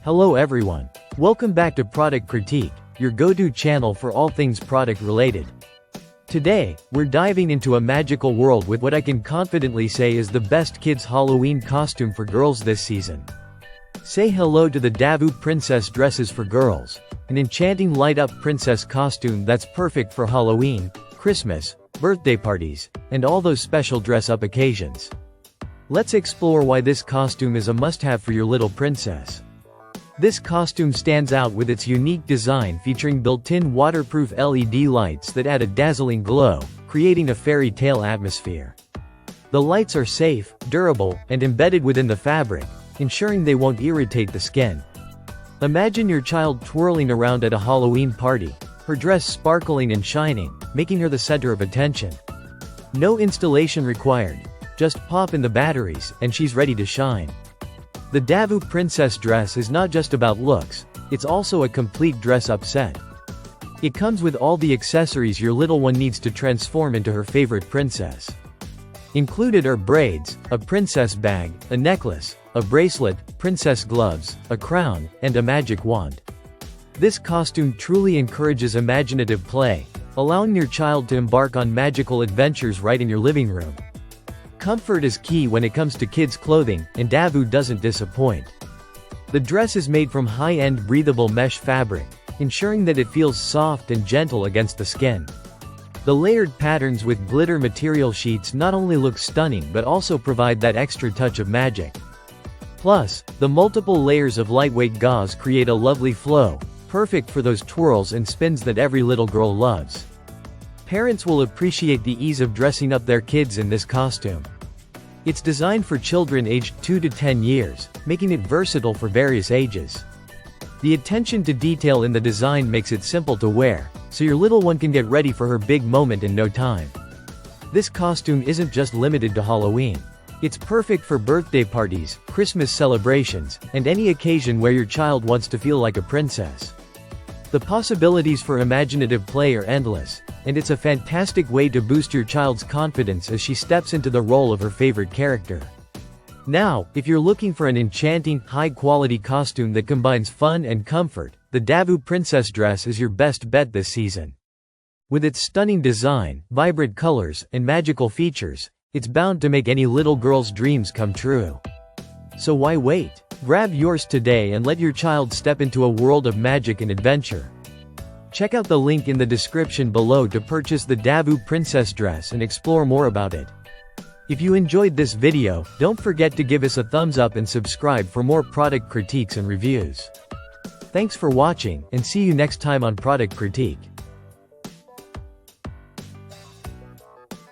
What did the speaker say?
Hello everyone. Welcome back to Product Critique, your go-to channel for all things product related. Today, we're diving into a magical world with what I can confidently say is the best kids' Halloween costume for girls this season. Say hello to the Davvew princess dresses for girls, an enchanting light-up princess costume that's perfect for Halloween, Christmas, birthday parties, and all those special dress-up occasions. Let's explore why this costume is a must-have for your little princess. This costume stands out with its unique design featuring built-in waterproof LED lights that add a dazzling glow, creating a fairy tale atmosphere. The lights are safe, durable, and embedded within the fabric, ensuring they won't irritate the skin. Imagine your child twirling around at a Halloween party, her dress sparkling and shining, making her the center of attention. No installation required, just pop in the batteries, and she's ready to shine. The Davvew princess dress is not just about looks, it's also a complete dress-up set. It comes with all the accessories your little one needs to transform into her favorite princess. Included are braids, a princess bag, a necklace, a bracelet, princess gloves, a crown, and a magic wand. This costume truly encourages imaginative play, allowing your child to embark on magical adventures right in your living room. Comfort is key when it comes to kids' clothing, and Davvew doesn't disappoint. The dress is made from high-end breathable mesh fabric, ensuring that it feels soft and gentle against the skin. The layered patterns with glitter material sheets not only look stunning but also provide that extra touch of magic. Plus, the multiple layers of lightweight gauze create a lovely flow, perfect for those twirls and spins that every little girl loves. Parents will appreciate the ease of dressing up their kids in this costume. It's designed for children aged 2 to 10 years, making it versatile for various ages. The attention to detail in the design makes it simple to wear, so your little one can get ready for her big moment in no time. This costume isn't just limited to Halloween. It's perfect for birthday parties, Christmas celebrations, and any occasion where your child wants to feel like a princess. The possibilities for imaginative play are endless, and it's a fantastic way to boost your child's confidence as she steps into the role of her favorite character. Now, if you're looking for an enchanting, high-quality costume that combines fun and comfort, the Davvew princess dress is your best bet this season. With its stunning design, vibrant colors, and magical features, it's bound to make any little girl's dreams come true. So why wait? Grab yours today and let your child step into a world of magic and adventure. Check out the link in the description below to purchase the Davvew princess dress and explore more about it. If you enjoyed this video, don't forget to give us a thumbs up and subscribe for more product critiques and reviews. Thanks for watching, and see you next time on Product Critique.